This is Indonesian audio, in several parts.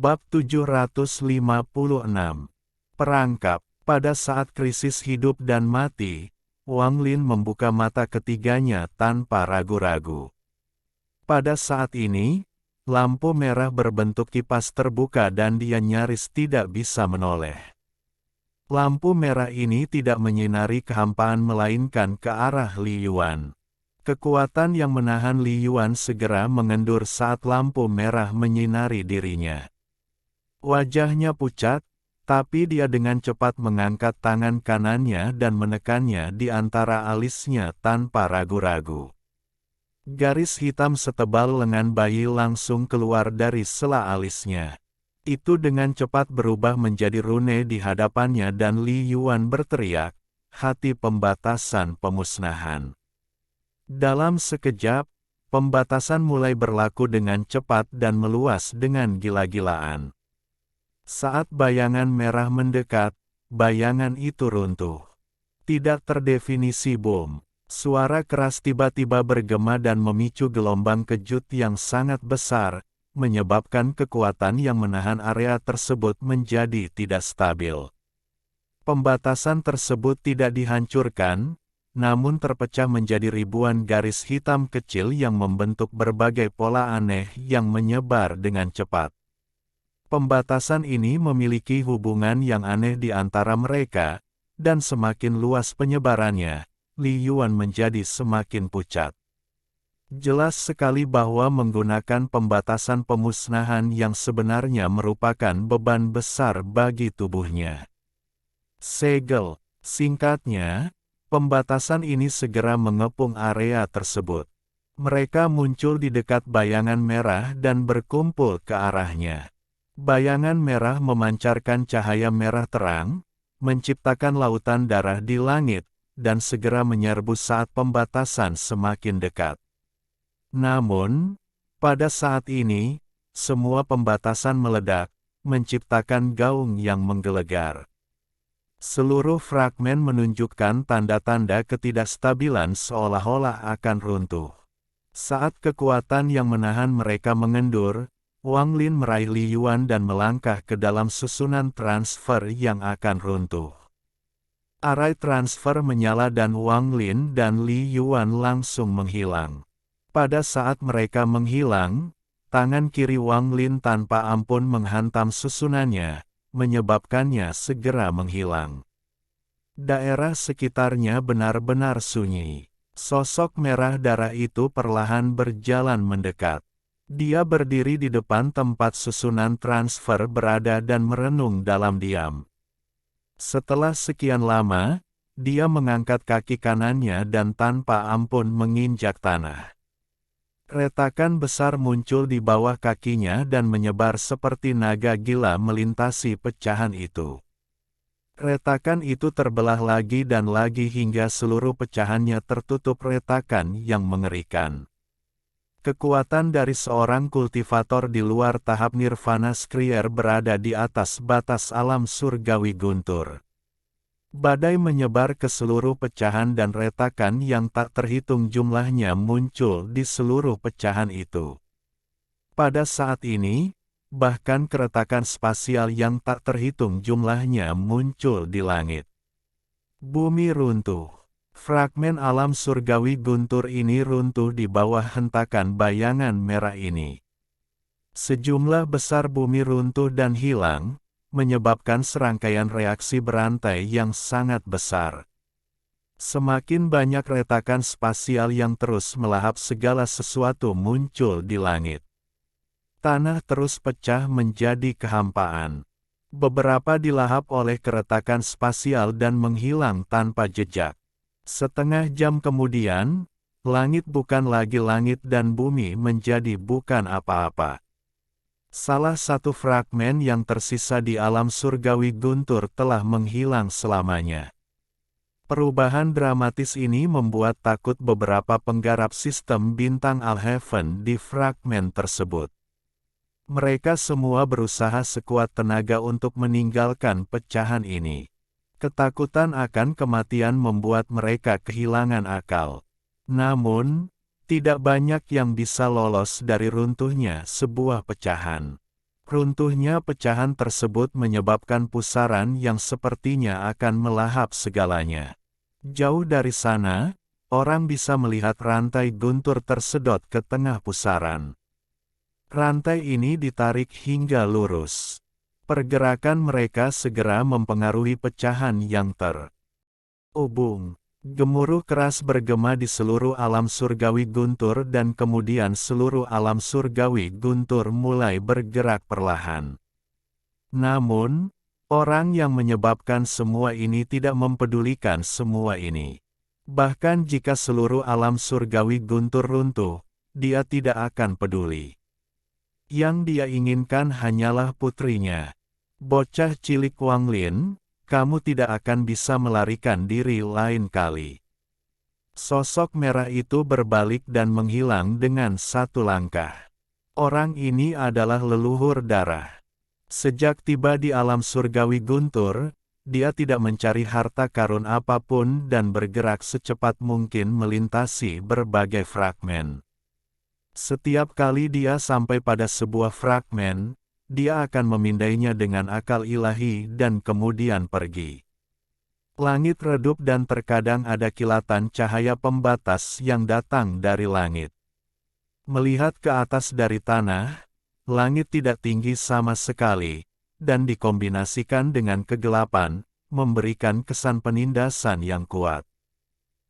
Bab 756. Perangkap. Pada saat krisis hidup dan mati, Wang Lin membuka mata ketiganya tanpa ragu-ragu. Pada saat ini, lampu merah berbentuk kipas terbuka dan dia nyaris tidak bisa menoleh. Lampu merah ini tidak menyinari kehampaan melainkan ke arah Li Yuan. Kekuatan yang menahan Li Yuan segera mengendur saat lampu merah menyinari dirinya. Wajahnya pucat, tapi dia dengan cepat mengangkat tangan kanannya dan menekannya di antara alisnya tanpa ragu-ragu. Garis hitam setebal lengan bayi langsung keluar dari sela alisnya. Itu dengan cepat berubah menjadi rune di hadapannya dan Li Yuan berteriak, "Hati pembatasan pemusnahan." Dalam sekejap, pembatasan mulai berlaku dengan cepat dan meluas dengan gila-gilaan. Saat bayangan merah mendekat, bayangan itu runtuh. Tidak terdefinisi bom. Suara keras tiba-tiba bergema dan memicu gelombang kejut yang sangat besar, menyebabkan kekuatan yang menahan area tersebut menjadi tidak stabil. Pembatasan tersebut tidak dihancurkan, namun terpecah menjadi ribuan garis hitam kecil yang membentuk berbagai pola aneh yang menyebar dengan cepat. Pembatasan ini memiliki hubungan yang aneh di antara mereka, dan semakin luas penyebarannya, Li Yuan menjadi semakin pucat. Jelas sekali bahwa menggunakan pembatasan pemusnahan yang sebenarnya merupakan beban besar bagi tubuhnya. Segel, singkatnya, pembatasan ini segera mengepung area tersebut. Mereka muncul di dekat bayangan merah dan berkumpul ke arahnya. Bayangan merah memancarkan cahaya merah terang, menciptakan lautan darah di langit, dan segera menyerbu saat pembatasan semakin dekat. Namun, pada saat ini, semua pembatasan meledak, menciptakan gaung yang menggelegar. Seluruh fragmen menunjukkan tanda-tanda ketidakstabilan seolah-olah akan runtuh. Saat kekuatan yang menahan mereka mengendur, Wang Lin meraih Li Yuan dan melangkah ke dalam susunan transfer yang akan runtuh. Arai transfer menyala dan Wang Lin dan Li Yuan langsung menghilang. Pada saat mereka menghilang, tangan kiri Wang Lin tanpa ampun menghantam susunannya, menyebabkannya segera menghilang. Daerah sekitarnya benar-benar sunyi. Sosok merah darah itu perlahan berjalan mendekat. Dia berdiri di depan tempat susunan transfer berada dan merenung dalam diam. Setelah sekian lama, dia mengangkat kaki kanannya dan tanpa ampun menginjak tanah. Retakan besar muncul di bawah kakinya dan menyebar seperti naga gila melintasi pecahan itu. Retakan itu terbelah lagi dan lagi hingga seluruh pecahannya tertutup retakan yang mengerikan. Kekuatan dari seorang kultivator di luar tahap nirvana Skrier berada di atas batas alam surgawi guntur. Badai menyebar ke seluruh pecahan dan retakan yang tak terhitung jumlahnya muncul di seluruh pecahan itu. Pada saat ini, bahkan keretakan spasial yang tak terhitung jumlahnya muncul di langit. Bumi runtuh. Fragmen alam surgawi guntur ini runtuh di bawah hentakan bayangan merah ini. Sejumlah besar bumi runtuh dan hilang, menyebabkan serangkaian reaksi berantai yang sangat besar. Semakin banyak retakan spasial yang terus melahap segala sesuatu muncul di langit. Tanah terus pecah menjadi kehampaan. Beberapa dilahap oleh keretakan spasial dan menghilang tanpa jejak. Setengah jam kemudian, langit bukan lagi langit dan bumi menjadi bukan apa-apa. Salah satu fragmen yang tersisa di alam surgawi guntur telah menghilang selamanya. Perubahan dramatis ini membuat takut beberapa penggarap sistem bintang Alhaven di fragmen tersebut. Mereka semua berusaha sekuat tenaga untuk meninggalkan pecahan ini. Ketakutan akan kematian membuat mereka kehilangan akal. Namun, tidak banyak yang bisa lolos dari runtuhnya sebuah pecahan. Runtuhnya pecahan tersebut menyebabkan pusaran yang sepertinya akan melahap segalanya. Jauh dari sana, orang bisa melihat rantai guntur tersedot ke tengah pusaran. Rantai ini ditarik hingga lurus. Pergerakan mereka segera mempengaruhi pecahan yang terhubung. Gemuruh keras bergema di seluruh alam surgawi guntur dan kemudian seluruh alam surgawi guntur mulai bergerak perlahan. Namun, orang yang menyebabkan semua ini tidak mempedulikan semua ini. Bahkan jika seluruh alam surgawi guntur runtuh, dia tidak akan peduli. Yang dia inginkan hanyalah putrinya. Bocah cilik Wang Lin, kamu tidak akan bisa melarikan diri lain kali. Sosok merah itu berbalik dan menghilang dengan satu langkah. Orang ini adalah leluhur darah. Sejak tiba di alam surgawi guntur, dia tidak mencari harta karun apapun dan bergerak secepat mungkin melintasi berbagai fragmen. Setiap kali dia sampai pada sebuah fragmen, dia akan memindainya dengan akal ilahi dan kemudian pergi. Langit redup dan terkadang ada kilatan cahaya pembatas yang datang dari langit. Melihat ke atas dari tanah, langit tidak tinggi sama sekali, dan dikombinasikan dengan kegelapan, memberikan kesan penindasan yang kuat.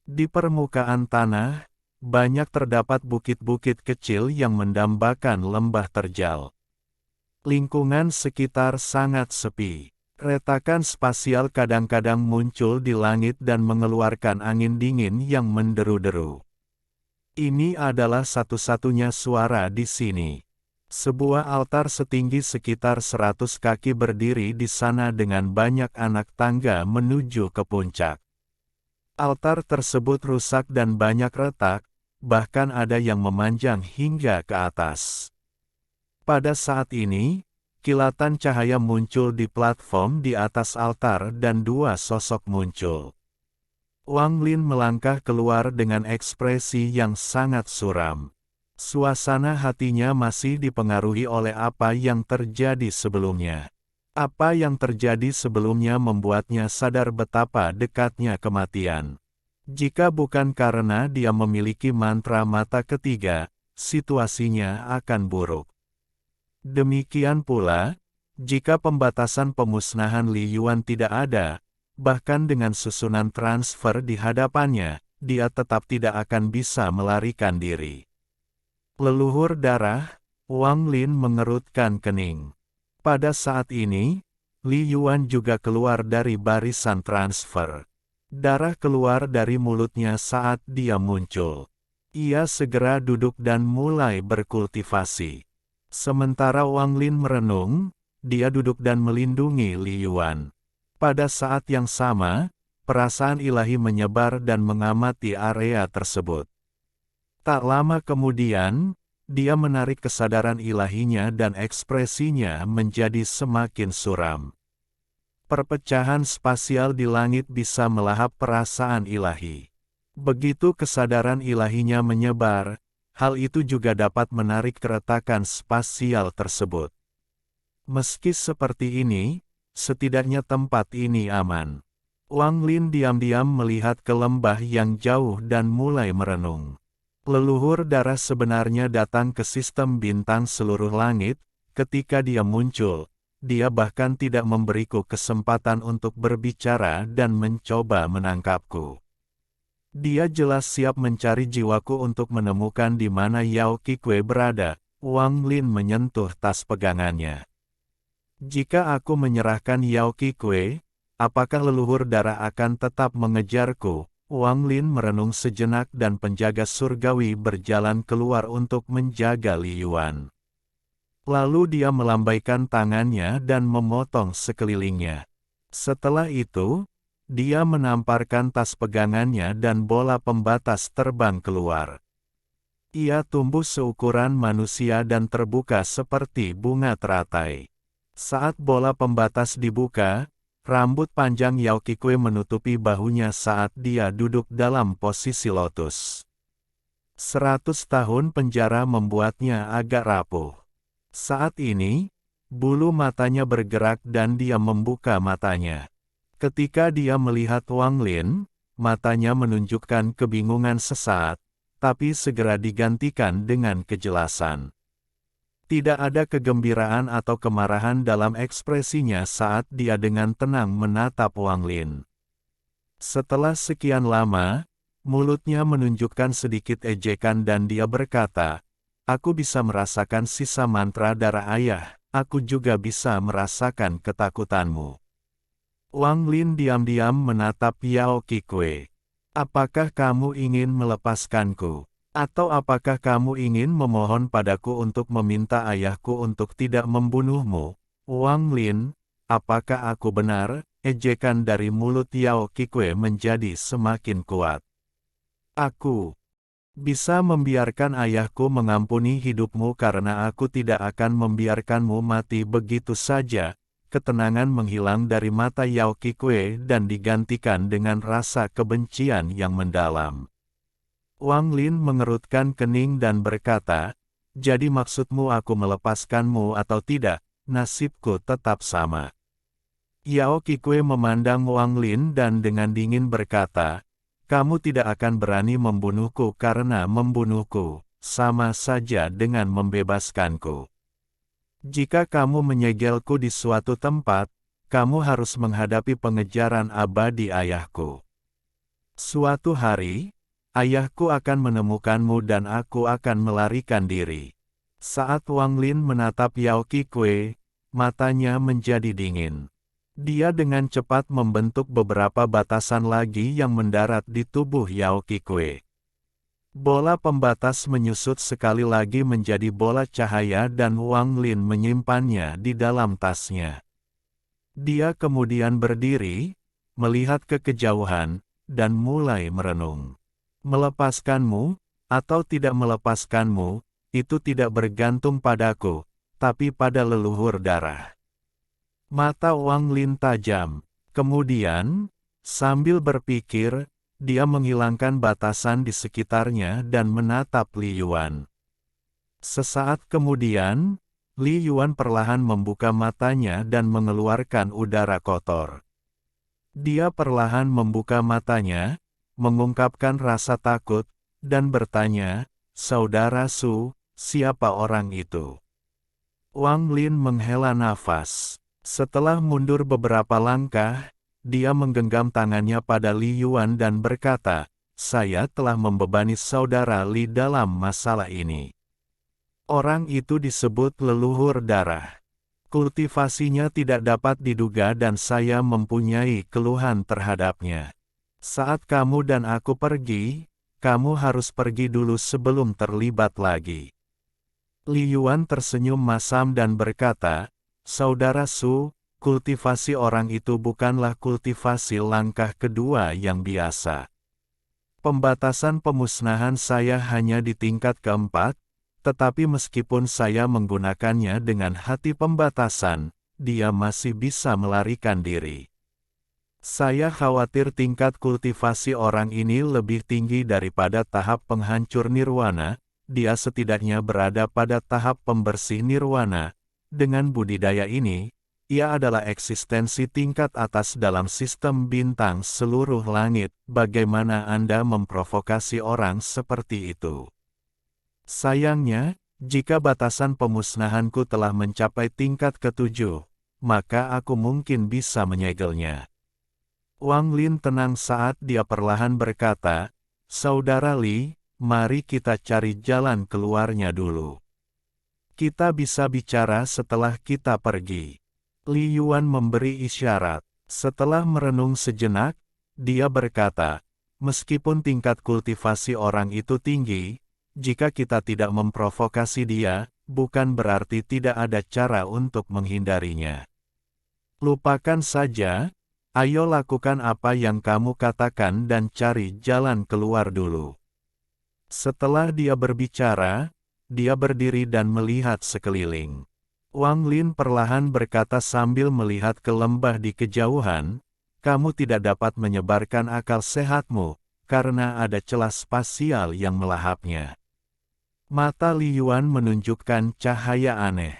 Di permukaan tanah, banyak terdapat bukit-bukit kecil yang mendambakan lembah terjal. Lingkungan sekitar sangat sepi. Retakan spasial kadang-kadang muncul di langit dan mengeluarkan angin dingin yang menderu-deru. Ini adalah satu-satunya suara di sini. Sebuah altar setinggi sekitar 100 kaki berdiri di sana dengan banyak anak tangga menuju ke puncak. Altar tersebut rusak dan banyak retak, bahkan ada yang memanjang hingga ke atas. Pada saat ini, kilatan cahaya muncul di platform di atas altar dan dua sosok muncul. Wang Lin melangkah keluar dengan ekspresi yang sangat suram. Suasana hatinya masih dipengaruhi oleh apa yang terjadi sebelumnya. Apa yang terjadi sebelumnya membuatnya sadar betapa dekatnya kematian. Jika bukan karena dia memiliki mantra mata ketiga, situasinya akan buruk. Demikian pula, jika pembatasan pemusnahan Li Yuan tidak ada, bahkan dengan susunan transfer di hadapannya, dia tetap tidak akan bisa melarikan diri. Leluhur darah, Wang Lin mengerutkan kening. Pada saat ini, Li Yuan juga keluar dari barisan transfer. Darah keluar dari mulutnya saat dia muncul. Ia segera duduk dan mulai berkultivasi. Sementara Wang Lin merenung, dia duduk dan melindungi Li Yuan. Pada saat yang sama, perasaan ilahi menyebar dan mengamati area tersebut. Tak lama kemudian, dia menarik kesadaran ilahinya dan ekspresinya menjadi semakin suram. Perpecahan spasial di langit bisa melahap perasaan ilahi. Begitu kesadaran ilahinya menyebar, hal itu juga dapat menarik keretakan spasial tersebut. Meski seperti ini, setidaknya tempat ini aman. Wang Lin diam-diam melihat ke lembah yang jauh dan mulai merenung. Leluhur darah sebenarnya datang ke sistem bintang seluruh langit. Ketika dia muncul, dia bahkan tidak memberiku kesempatan untuk berbicara dan mencoba menangkapku. Dia jelas siap mencari jiwaku untuk menemukan di mana Yao Qikui berada. Wang Lin menyentuh tas pegangannya. Jika aku menyerahkan Yao Qikui, apakah leluhur darah akan tetap mengejarku? Wang Lin merenung sejenak dan penjaga surgawi berjalan keluar untuk menjaga Li Yuan. Lalu dia melambaikan tangannya dan memotong sekelilingnya. Setelah itu, dia menamparkan tas pegangannya dan bola pembatas terbang keluar. Ia tumbuh seukuran manusia dan terbuka seperti bunga teratai. Saat bola pembatas dibuka, rambut panjang Yao Qikui menutupi bahunya saat dia duduk dalam posisi lotus. 100 tahun penjara membuatnya agak rapuh. Saat ini, Bulu matanya bergerak dan dia membuka matanya. Ketika dia melihat Wang Lin, matanya menunjukkan kebingungan sesaat, tapi segera digantikan dengan kejelasan. Tidak ada kegembiraan atau kemarahan dalam ekspresinya saat dia dengan tenang menatap Wang Lin. Setelah sekian lama, mulutnya menunjukkan sedikit ejekan dan dia berkata, "Aku bisa merasakan sisa mantra darah ayah, aku juga bisa merasakan ketakutanmu." Wang Lin diam-diam menatap Yao Qikui. "Apakah kamu ingin melepaskanku? Atau apakah kamu ingin memohon padaku untuk meminta ayahku untuk tidak membunuhmu?" "Wang Lin, apakah aku benar?" Ejekan dari mulut Yao Qikui menjadi semakin kuat. "Aku bisa membiarkan ayahku mengampuni hidupmu karena aku tidak akan membiarkanmu mati begitu saja." Ketenangan menghilang dari mata Yao Qikui dan digantikan dengan rasa kebencian yang mendalam. Wang Lin mengerutkan kening dan berkata, "Jadi maksudmu aku melepaskanmu atau tidak, nasibku tetap sama." Yao Qikui memandang Wang Lin dan dengan dingin berkata, "Kamu tidak akan berani membunuhku karena membunuhku, sama saja dengan membebaskanku. Jika kamu menyegelku di suatu tempat, kamu harus menghadapi pengejaran abadi ayahku. Suatu hari, ayahku akan menemukanmu dan aku akan melarikan diri." Saat Wang Lin menatap Yao Qikui, matanya menjadi dingin. Dia dengan cepat membentuk beberapa batasan lagi yang mendarat di tubuh Yao Qikui. Bola pembatas menyusut sekali lagi menjadi bola cahaya dan Wang Lin menyimpannya di dalam tasnya. Dia kemudian berdiri, melihat ke kejauhan, dan mulai merenung. "Melepaskanmu, atau tidak melepaskanmu, itu tidak bergantung padaku, tapi pada leluhur darah." Mata Wang Lin tajam. Kemudian, sambil berpikir, dia menghilangkan batasan di sekitarnya dan menatap Li Yuan. Sesaat kemudian, Li Yuan perlahan membuka matanya dan mengeluarkan udara kotor. Dia perlahan membuka matanya, mengungkapkan rasa takut, dan bertanya, "Saudara Su, siapa orang itu?" Wang Lin menghela nafas. Setelah mundur beberapa langkah, dia menggenggam tangannya pada Li Yuan dan berkata, "Saya telah membebani saudara Li dalam masalah ini. Orang itu disebut leluhur darah. Kultivasinya tidak dapat diduga dan saya mempunyai keluhan terhadapnya. Saat kamu dan aku pergi, kamu harus pergi dulu sebelum terlibat lagi." Li Yuan tersenyum masam dan berkata, "Saudara Su, kultivasi orang itu bukanlah kultivasi langkah kedua yang biasa. Pembatasan pemusnahan saya hanya di tingkat keempat, tetapi meskipun saya menggunakannya dengan hati pembatasan, dia masih bisa melarikan diri. Saya khawatir tingkat kultivasi orang ini lebih tinggi daripada tahap penghancur nirwana, dia setidaknya berada pada tahap pembersih nirwana. Dengan budidaya ini, ia adalah eksistensi tingkat atas dalam sistem bintang seluruh langit. Bagaimana Anda memprovokasi orang seperti itu? Sayangnya, jika batasan pemusnahanku telah mencapai tingkat ketujuh, maka aku mungkin bisa menyegelnya." Wang Lin tenang saat dia perlahan berkata, "Saudara Li, mari kita cari jalan keluarnya dulu. Kita bisa bicara setelah kita pergi." Li Yuan memberi isyarat. Setelah merenung sejenak, dia berkata, "Meskipun tingkat kultivasi orang itu tinggi, jika kita tidak memprovokasi dia, bukan berarti tidak ada cara untuk menghindarinya. Lupakan saja, ayo lakukan apa yang kamu katakan dan cari jalan keluar dulu." Setelah dia berbicara, dia berdiri dan melihat sekeliling. Wang Lin perlahan berkata sambil melihat ke lembah di kejauhan, "Kamu tidak dapat menyebarkan akal sehatmu, karena ada celah spasial yang melahapnya." Mata Li Yuan menunjukkan cahaya aneh.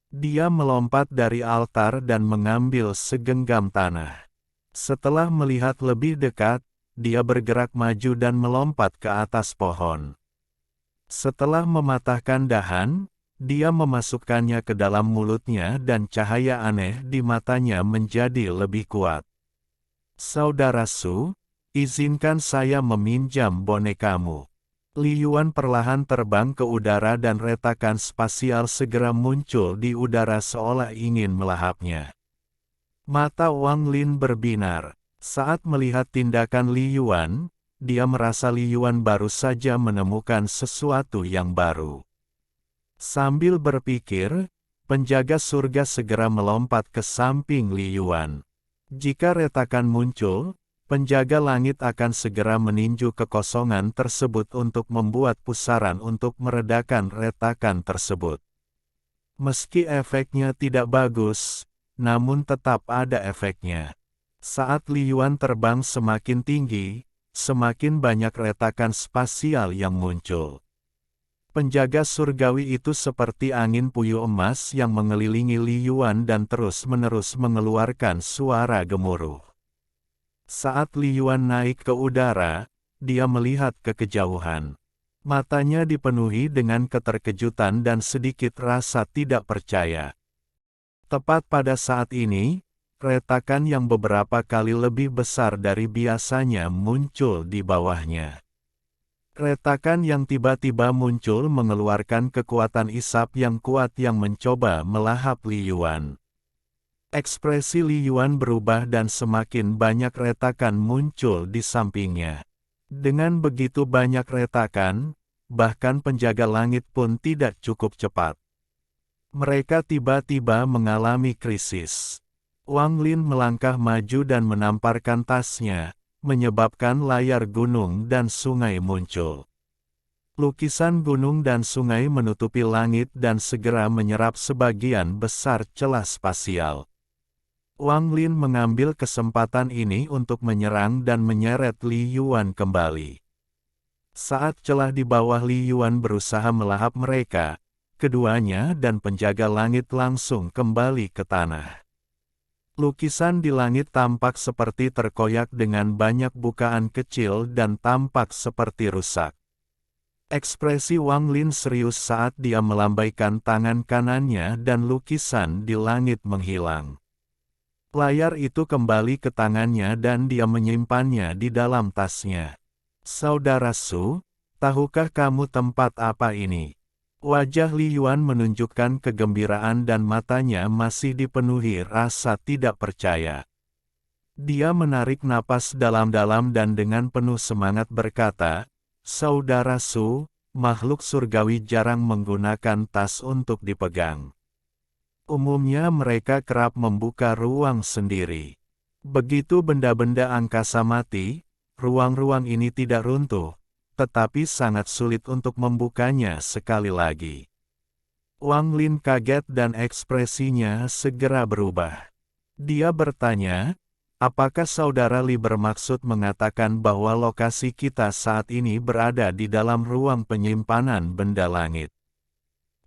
Dia melompat dari altar dan mengambil segenggam tanah. Setelah melihat lebih dekat, dia bergerak maju dan melompat ke atas pohon. Setelah mematahkan dahan, dia memasukkannya ke dalam mulutnya dan cahaya aneh di matanya menjadi lebih kuat. Saudara Su, izinkan saya meminjam bonekamu. Li Yuan perlahan terbang ke udara dan retakan spasial segera muncul di udara seolah ingin melahapnya. Mata Wang Lin berbinar. Saat melihat tindakan Li Yuan, dia merasa Li Yuan baru saja menemukan sesuatu yang baru. Sambil berpikir, penjaga surga segera melompat ke samping Li Yuan. Jika retakan muncul, penjaga langit akan segera meninju kekosongan tersebut untuk membuat pusaran untuk meredakan retakan tersebut. Meski efeknya tidak bagus, namun tetap ada efeknya. Saat Li Yuan terbang semakin tinggi, semakin banyak retakan spasial yang muncul. Penjaga surgawi itu seperti angin puyuh emas yang mengelilingi Li Yuan dan terus-menerus mengeluarkan suara gemuruh. Saat Li Yuan naik ke udara, dia melihat ke kejauhan. Matanya dipenuhi dengan keterkejutan dan sedikit rasa tidak percaya. Tepat pada saat ini, retakan yang beberapa kali lebih besar dari biasanya muncul di bawahnya. Retakan yang tiba-tiba muncul mengeluarkan kekuatan isap yang kuat yang mencoba melahap Li Yuan. Ekspresi Li Yuan berubah dan semakin banyak retakan muncul di sampingnya. Dengan begitu banyak retakan, bahkan penjaga langit pun tidak cukup cepat. Mereka tiba-tiba mengalami krisis. Wang Lin melangkah maju dan menamparkan tasnya, menyebabkan layar gunung dan sungai muncul. Lukisan gunung dan sungai menutupi langit dan segera menyerap sebagian besar celah spasial. Wang Lin mengambil kesempatan ini untuk menyerang dan menyeret Li Yuan kembali. Saat celah di bawah Li Yuan berusaha melahap mereka, keduanya dan penjaga langit langsung kembali ke tanah. Lukisan di langit tampak seperti terkoyak dengan banyak bukaan kecil dan tampak seperti rusak. Ekspresi Wang Lin serius saat dia melambaikan tangan kanannya dan lukisan di langit menghilang. Layar itu kembali ke tangannya dan dia menyimpannya di dalam tasnya. Saudara Su, tahukah kamu tempat apa ini? Wajah Li Yuan menunjukkan kegembiraan dan matanya masih dipenuhi rasa tidak percaya. Dia menarik napas dalam-dalam dan dengan penuh semangat berkata, Saudara Su, makhluk surgawi jarang menggunakan tas untuk dipegang. Umumnya mereka kerap membuka ruang sendiri. Begitu benda-benda angkasa mati, ruang-ruang ini tidak runtuh, tetapi sangat sulit untuk membukanya sekali lagi. Wang Lin kaget dan ekspresinya segera berubah. Dia bertanya, apakah saudara Li bermaksud mengatakan bahwa lokasi kita saat ini berada di dalam ruang penyimpanan benda langit?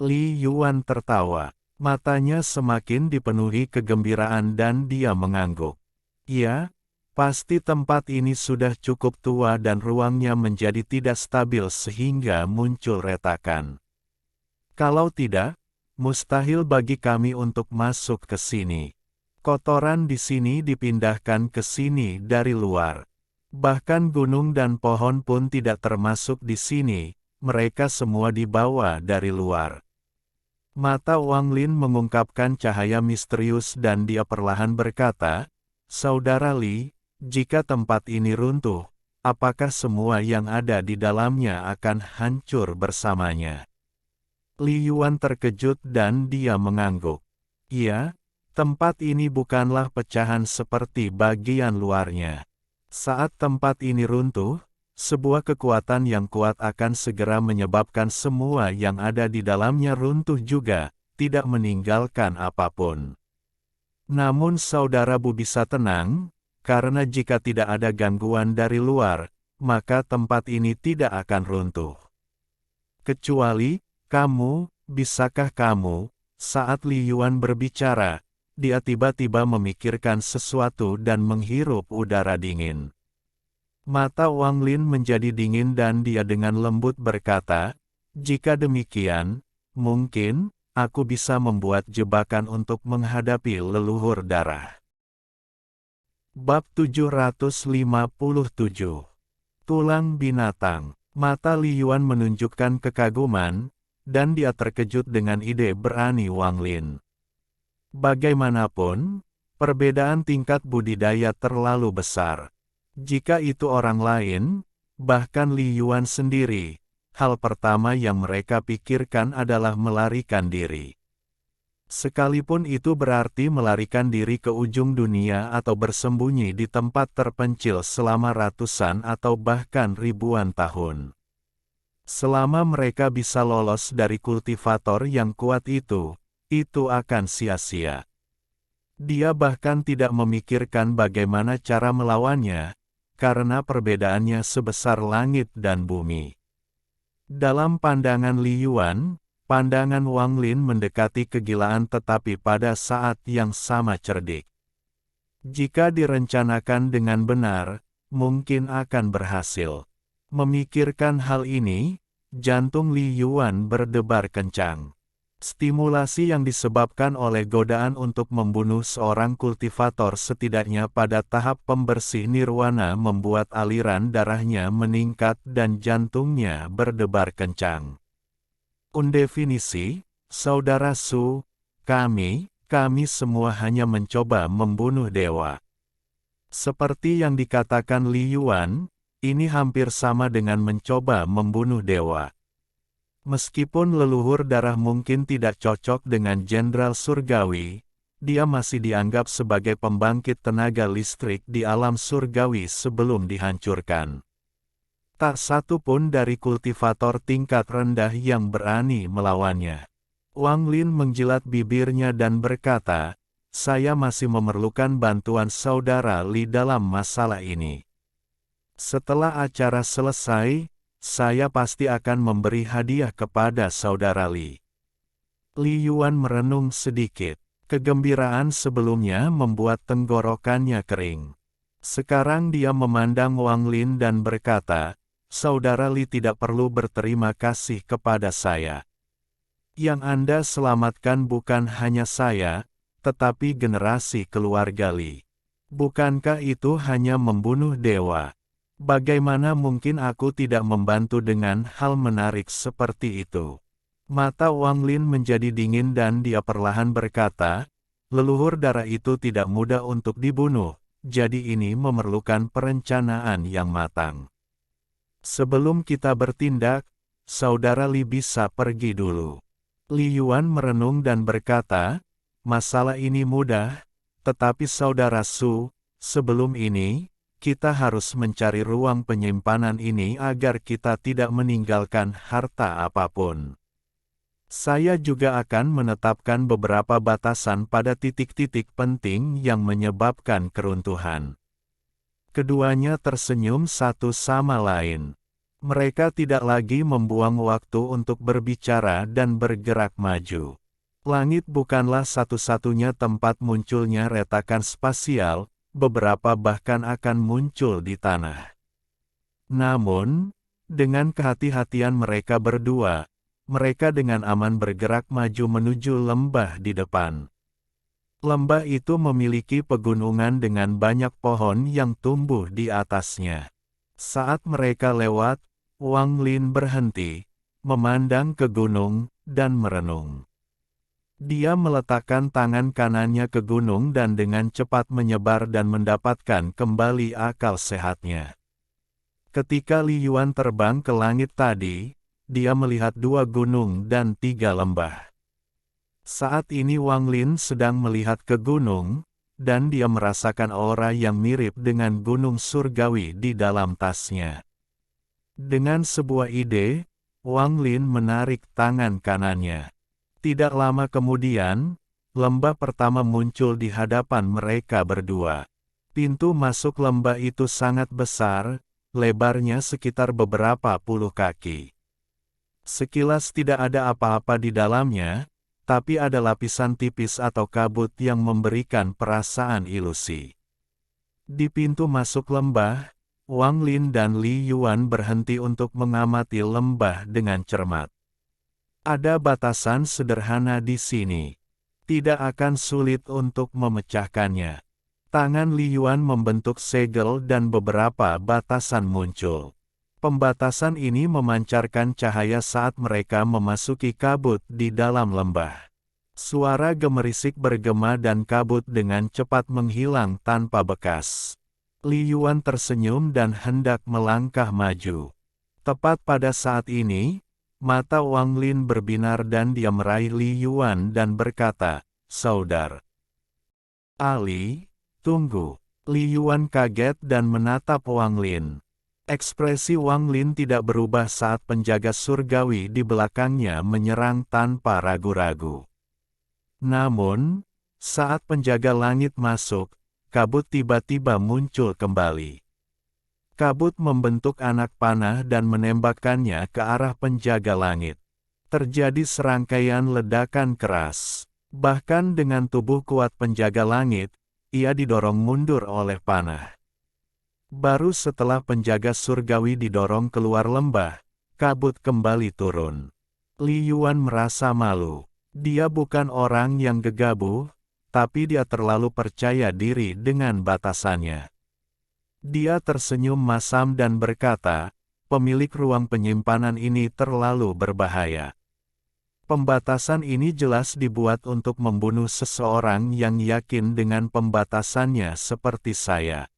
Li Yuan tertawa. Matanya semakin dipenuhi kegembiraan dan dia mengangguk. Ya, pasti tempat ini sudah cukup tua dan ruangnya menjadi tidak stabil sehingga muncul retakan. Kalau tidak, mustahil bagi kami untuk masuk ke sini. Kotoran di sini dipindahkan ke sini dari luar. Bahkan gunung dan pohon pun tidak termasuk di sini, mereka semua dibawa dari luar. Mata Wang Lin mengungkapkan cahaya misterius dan dia perlahan berkata, Saudara Li, jika tempat ini runtuh, apakah semua yang ada di dalamnya akan hancur bersamanya? Li Yuan terkejut dan dia mengangguk. Iya, tempat ini bukanlah pecahan seperti bagian luarnya. Saat tempat ini runtuh, sebuah kekuatan yang kuat akan segera menyebabkan semua yang ada di dalamnya runtuh juga, tidak meninggalkan apapun. Namun saudara Bu bisa tenang, karena jika tidak ada gangguan dari luar, maka tempat ini tidak akan runtuh. Kecuali, bisakah kamu, Saat Li Yuan berbicara, dia tiba-tiba memikirkan sesuatu dan menghirup udara dingin. Mata Wang Lin menjadi dingin dan dia dengan lembut berkata, "Jika demikian, mungkin aku bisa membuat jebakan untuk menghadapi leluhur darah." Bab 757. Tulang binatang. Mata Li Yuan menunjukkan kekaguman, dan dia terkejut dengan ide berani Wang Lin. Bagaimanapun, perbedaan tingkat budidaya terlalu besar. Jika itu orang lain, bahkan Li Yuan sendiri, hal pertama yang mereka pikirkan adalah melarikan diri. Sekalipun itu berarti melarikan diri ke ujung dunia atau bersembunyi di tempat terpencil selama ratusan atau bahkan ribuan tahun. Selama mereka bisa lolos dari kultivator yang kuat itu akan sia-sia. Dia bahkan tidak memikirkan bagaimana cara melawannya, karena perbedaannya sebesar langit dan bumi. Dalam pandangan Li Yuan, pandangan Wang Lin mendekati kegilaan tetapi pada saat yang sama cerdik. Jika direncanakan dengan benar, mungkin akan berhasil. Memikirkan hal ini, jantung Li Yuan berdebar kencang. Stimulasi yang disebabkan oleh godaan untuk membunuh seorang kultivator setidaknya pada tahap pembersih nirwana membuat aliran darahnya meningkat dan jantungnya berdebar kencang. Undefinisi, Saudara Su, kami semua hanya mencoba membunuh dewa. Seperti yang dikatakan Li Yuan, ini hampir sama dengan mencoba membunuh dewa. Meskipun leluhur darah mungkin tidak cocok dengan Jenderal Surgawi, dia masih dianggap sebagai pembangkit tenaga listrik di alam surgawi sebelum dihancurkan. Tak satu pun dari kultivator tingkat rendah yang berani melawannya. Wang Lin menjilat bibirnya dan berkata, "Saya masih memerlukan bantuan Saudara Li dalam masalah ini. Setelah acara selesai, saya pasti akan memberi hadiah kepada Saudara Li." Li Yuan merenung sedikit. Kegembiraan sebelumnya membuat tenggorokannya kering. Sekarang dia memandang Wang Lin dan berkata, "Saudara Li tidak perlu berterima kasih kepada saya. Yang Anda selamatkan bukan hanya saya, tetapi generasi keluarga Li. Bukankah itu hanya membunuh dewa? Bagaimana mungkin aku tidak membantu dengan hal menarik seperti itu?" Mata Wang Lin menjadi dingin dan dia perlahan berkata, "Leluhur darah itu tidak mudah untuk dibunuh, jadi ini memerlukan perencanaan yang matang. Sebelum kita bertindak, Saudara Li bisa pergi dulu." Li Yuan merenung dan berkata, "Masalah ini mudah, tetapi Saudara Su, sebelum ini, kita harus mencari ruang penyimpanan ini agar kita tidak meninggalkan harta apapun. Saya juga akan menetapkan beberapa batasan pada titik-titik penting yang menyebabkan keruntuhan." Keduanya tersenyum satu sama lain. Mereka tidak lagi membuang waktu untuk berbicara dan bergerak maju. Langit bukanlah satu-satunya tempat munculnya retakan spasial, beberapa bahkan akan muncul di tanah. Namun, dengan kehati-hatian mereka berdua, mereka dengan aman bergerak maju menuju lembah di depan. Lembah itu memiliki pegunungan dengan banyak pohon yang tumbuh di atasnya. Saat mereka lewat, Wang Lin berhenti, memandang ke gunung, dan merenung. Dia meletakkan tangan kanannya ke gunung dan dengan cepat menyebar dan mendapatkan kembali akal sehatnya. Ketika Li Yuan terbang ke langit tadi, dia melihat 2 gunung dan 3 lembah. Saat ini Wang Lin sedang melihat ke gunung, dan dia merasakan aura yang mirip dengan gunung surgawi di dalam tasnya. Dengan sebuah ide, Wang Lin menarik tangan kanannya. Tidak lama kemudian, lembah pertama muncul di hadapan mereka berdua. Pintu masuk lembah itu sangat besar, lebarnya sekitar beberapa puluh kaki. Sekilas tidak ada apa-apa di dalamnya, tapi ada lapisan tipis atau kabut yang memberikan perasaan ilusi. Di pintu masuk lembah, Wang Lin dan Li Yuan berhenti untuk mengamati lembah dengan cermat. Ada batasan sederhana di sini. Tidak akan sulit untuk memecahkannya. Tangan Li Yuan membentuk segel dan beberapa batasan muncul. Pembatasan ini memancarkan cahaya saat mereka memasuki kabut di dalam lembah. Suara gemerisik bergema dan kabut dengan cepat menghilang tanpa bekas. Li Yuan tersenyum dan hendak melangkah maju. Tepat pada saat ini, mata Wang Lin berbinar dan dia meraih Li Yuan dan berkata, "Saudara Ali, tunggu." Li Yuan kaget dan menatap Wang Lin. Ekspresi Wang Lin tidak berubah saat penjaga surgawi di belakangnya menyerang tanpa ragu-ragu. Namun, saat penjaga langit masuk, kabut tiba-tiba muncul kembali. Kabut membentuk anak panah dan menembakkannya ke arah penjaga langit. Terjadi serangkaian ledakan keras. Bahkan dengan tubuh kuat penjaga langit, ia didorong mundur oleh panah. Baru setelah penjaga surgawi didorong keluar lembah, kabut kembali turun. Li Yuan merasa malu. Dia bukan orang yang gegabah, tapi dia terlalu percaya diri dengan batasannya. Dia tersenyum masam dan berkata, "Pemilik ruang penyimpanan ini terlalu berbahaya. Pembatasan ini jelas dibuat untuk membunuh seseorang yang yakin dengan pembatasannya seperti saya."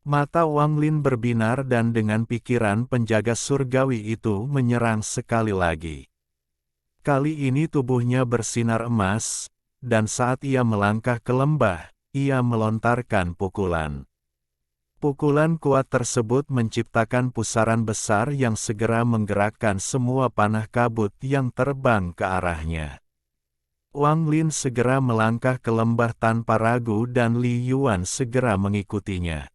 Mata Wang Lin berbinar dan dengan pikiran penjaga surgawi itu menyerang sekali lagi. Kali ini tubuhnya bersinar emas, dan saat ia melangkah ke lembah, ia melontarkan pukulan. Pukulan kuat tersebut menciptakan pusaran besar yang segera menggerakkan semua panah kabut yang terbang ke arahnya. Wang Lin segera melangkah ke lembah tanpa ragu dan Li Yuan segera mengikutinya.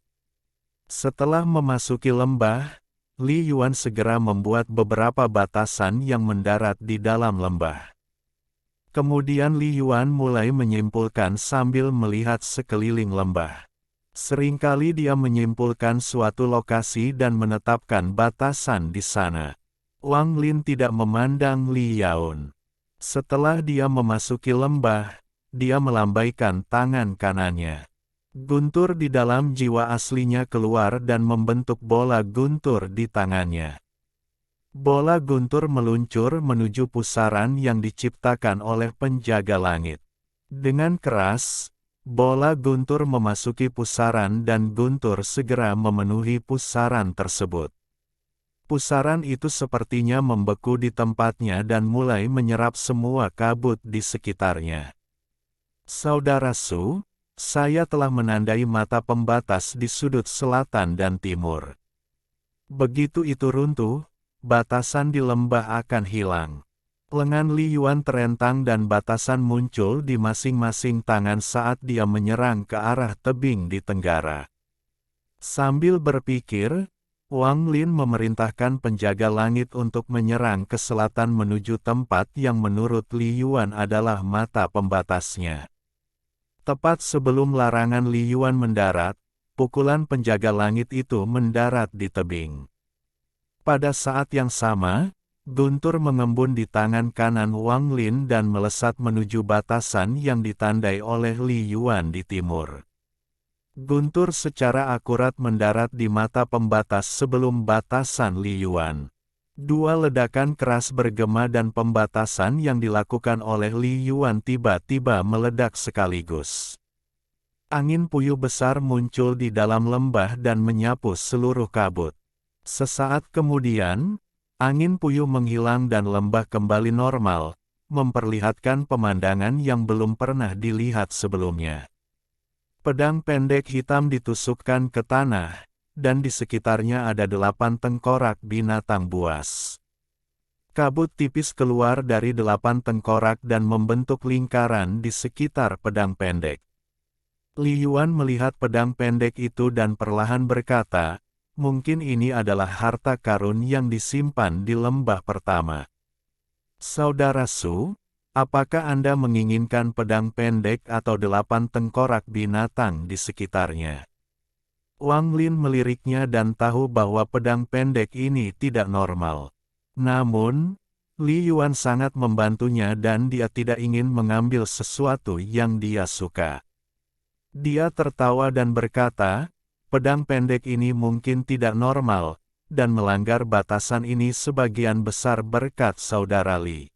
Setelah memasuki lembah, Li Yuan segera membuat beberapa batasan yang mendarat di dalam lembah. Kemudian Li Yuan mulai menyimpulkan sambil melihat sekeliling lembah. Seringkali dia menyimpulkan suatu lokasi dan menetapkan batasan di sana. Wang Lin tidak memandang Li Yuan. Setelah dia memasuki lembah, dia melambaikan tangan kanannya. Guntur di dalam jiwa aslinya keluar dan membentuk bola guntur di tangannya. Bola guntur meluncur menuju pusaran yang diciptakan oleh penjaga langit. Dengan keras, bola guntur memasuki pusaran dan guntur segera memenuhi pusaran tersebut. Pusaran itu sepertinya membeku di tempatnya dan mulai menyerap semua kabut di sekitarnya. "Saudara Su, saya telah menandai mata pembatas di sudut selatan dan timur. Begitu itu runtuh, batasan di lembah akan hilang." Lengan Li Yuan terentang dan batasan muncul di masing-masing tangan saat dia menyerang ke arah tebing di tenggara. Sambil berpikir, Wang Lin memerintahkan penjaga langit untuk menyerang ke selatan menuju tempat yang menurut Li Yuan adalah mata pembatasnya. Tepat sebelum larangan Li Yuan mendarat, pukulan penjaga langit itu mendarat di tebing. Pada saat yang sama, guntur mengembun di tangan kanan Wang Lin dan melesat menuju batasan yang ditandai oleh Li Yuan di timur. Guntur secara akurat mendarat di mata pembatas sebelum batasan Li Yuan. Dua ledakan keras bergema dan pembatasan yang dilakukan oleh Li Yuan tiba-tiba meledak sekaligus. Angin puyuh besar muncul di dalam lembah dan menyapu seluruh kabut. Sesaat kemudian, angin puyuh menghilang dan lembah kembali normal, memperlihatkan pemandangan yang belum pernah dilihat sebelumnya. Pedang pendek hitam ditusukkan ke tanah, dan di sekitarnya ada 8 tengkorak binatang buas. Kabut tipis keluar dari 8 tengkorak dan membentuk lingkaran di sekitar pedang pendek. Li Yuan melihat pedang pendek itu dan perlahan berkata, "Mungkin ini adalah harta karun yang disimpan di lembah pertama." "Saudara Su, Apakah Anda menginginkan pedang pendek atau 8 tengkorak binatang di sekitarnya? Wang Lin meliriknya dan tahu bahwa pedang pendek ini tidak normal. Namun, Li Yuan sangat membantunya dan dia tidak ingin mengambil sesuatu yang dia suka. Dia tertawa dan berkata, pedang pendek ini mungkin tidak normal, dan melanggar batasan ini sebagian besar berkat saudara Li.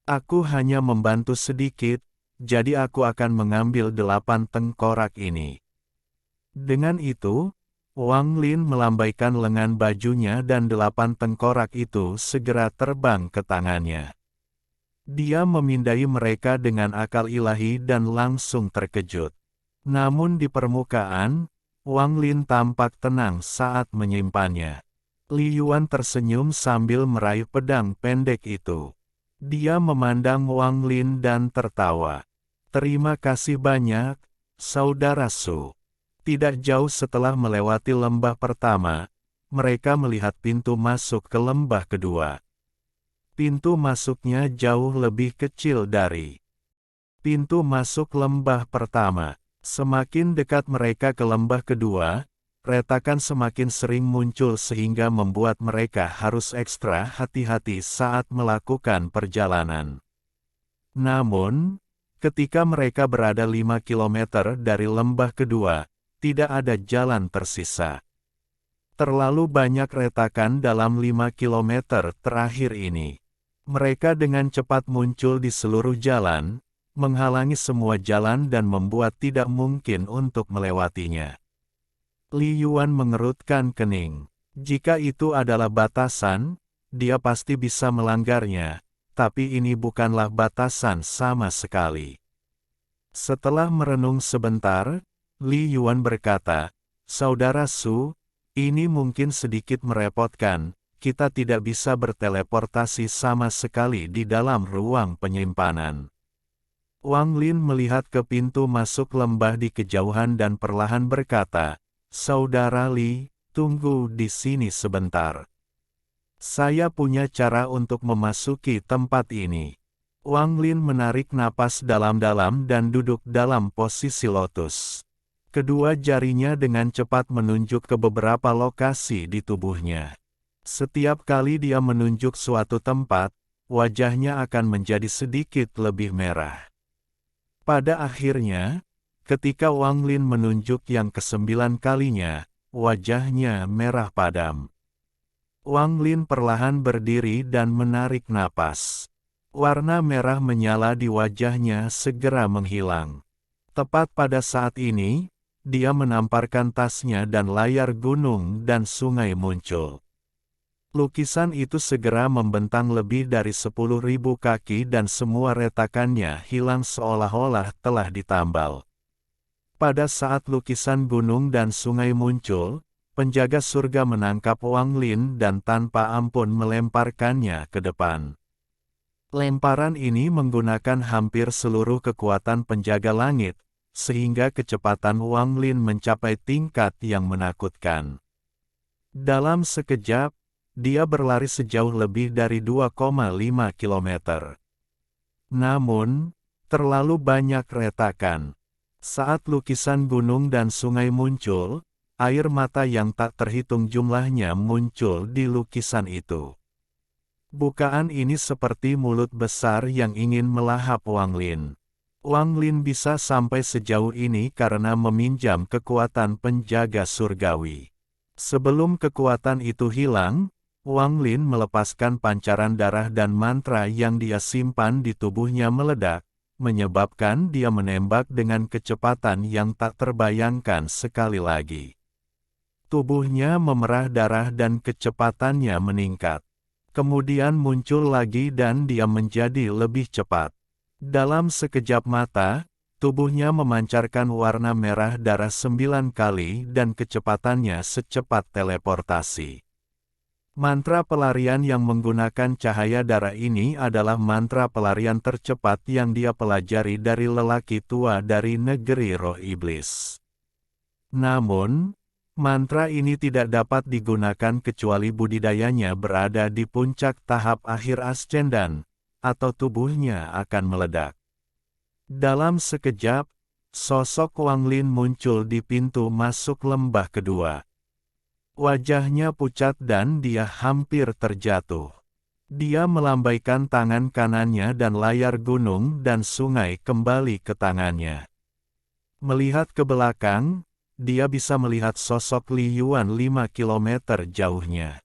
Aku hanya membantu sedikit, jadi aku akan mengambil 8 tengkorak ini. Dengan itu, Wang Lin melambaikan lengan bajunya dan 8 tengkorak itu segera terbang ke tangannya. Dia memindai mereka dengan akal ilahi dan langsung terkejut. Namun di permukaan, Wang Lin tampak tenang saat menyimpannya. Li Yuan tersenyum sambil meraih pedang pendek itu. Dia memandang Wang Lin dan tertawa. Terima kasih banyak, Saudara Su. Tidak jauh setelah melewati lembah pertama, mereka melihat pintu masuk ke lembah kedua. Pintu masuknya jauh lebih kecil dari pintu masuk lembah pertama. Semakin dekat mereka ke lembah kedua, retakan semakin sering muncul sehingga membuat mereka harus ekstra hati-hati saat melakukan perjalanan. Namun, ketika mereka berada 5 kilometer dari lembah kedua, tidak ada jalan tersisa. Terlalu banyak retakan dalam 5 kilometer terakhir ini. Mereka dengan cepat muncul di seluruh jalan, menghalangi semua jalan dan membuat tidak mungkin untuk melewatinya. Li Yuan mengerutkan kening. Jika itu adalah batasan, dia pasti bisa melanggarnya, tapi ini bukanlah batasan sama sekali. Setelah merenung sebentar, Li Yuan berkata, Saudara Su, ini mungkin sedikit merepotkan, kita tidak bisa berteleportasi sama sekali di dalam ruang penyimpanan. Wang Lin melihat ke pintu masuk lembah di kejauhan dan perlahan berkata, Saudara Li, tunggu di sini sebentar. Saya punya cara untuk memasuki tempat ini. Wang Lin menarik napas dalam-dalam dan duduk dalam posisi lotus. Kedua jarinya dengan cepat menunjuk ke beberapa lokasi di tubuhnya. Setiap kali dia menunjuk suatu tempat, wajahnya akan menjadi sedikit lebih merah. Pada akhirnya, ketika Wang Lin menunjuk yang ke-9 kalinya, wajahnya merah padam. Wang Lin perlahan berdiri dan menarik napas. Warna merah menyala di wajahnya segera menghilang. Tepat pada saat ini, dia menamparkan tasnya dan layar gunung dan sungai muncul. Lukisan itu segera membentang lebih dari 10.000 kaki dan semua retakannya hilang seolah-olah telah ditambal. Pada saat lukisan gunung dan sungai muncul, penjaga surga menangkap Wang Lin dan tanpa ampun melemparkannya ke depan. Lemparan ini menggunakan hampir seluruh kekuatan penjaga langit, sehingga kecepatan Wang Lin mencapai tingkat yang menakutkan. Dalam sekejap, dia berlari sejauh lebih dari 2,5 kilometer. Namun, terlalu banyak retakan. Saat lukisan gunung dan sungai muncul, air mata yang tak terhitung jumlahnya muncul di lukisan itu. Bukaan ini seperti mulut besar yang ingin melahap Wang Lin. Wang Lin bisa sampai sejauh ini karena meminjam kekuatan penjaga surgawi. Sebelum kekuatan itu hilang, Wang Lin melepaskan pancaran darah dan mantra yang dia simpan di tubuhnya meledak, menyebabkan dia menembak dengan kecepatan yang tak terbayangkan sekali lagi. Tubuhnya memerah darah dan kecepatannya meningkat. Kemudian muncul lagi dan dia menjadi lebih cepat. Dalam sekejap mata, tubuhnya memancarkan warna merah darah 9 kali dan kecepatannya secepat teleportasi. Mantra pelarian yang menggunakan cahaya darah ini adalah mantra pelarian tercepat yang dia pelajari dari lelaki tua dari negeri roh iblis. Namun, mantra ini tidak dapat digunakan kecuali budidayanya berada di puncak tahap akhir ascendan, atau tubuhnya akan meledak. Dalam sekejap, sosok Wang Lin muncul di pintu masuk lembah kedua. Wajahnya pucat dan dia hampir terjatuh. Dia melambaikan tangan kanannya dan layar gunung dan sungai kembali ke tangannya. Melihat ke belakang, dia bisa melihat sosok Li Yuan 5 kilometer jauhnya.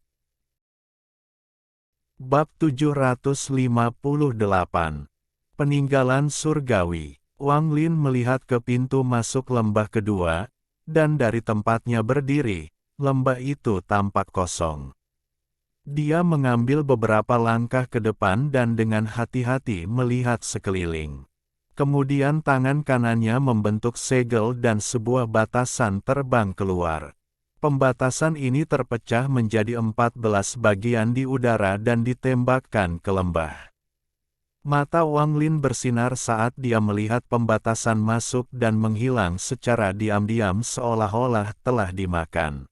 Bab 758. Peninggalan Surgawi. Wang Lin melihat ke pintu masuk lembah kedua, dan dari tempatnya berdiri, lembah itu tampak kosong. Dia mengambil beberapa langkah ke depan dan dengan hati-hati melihat sekeliling. Kemudian tangan kanannya membentuk segel dan sebuah batasan terbang keluar. Pembatasan ini terpecah menjadi 14 bagian di udara dan ditembakkan ke lembah. Mata Wang Lin bersinar saat dia melihat pembatasan masuk dan menghilang secara diam-diam seolah-olah telah dimakan.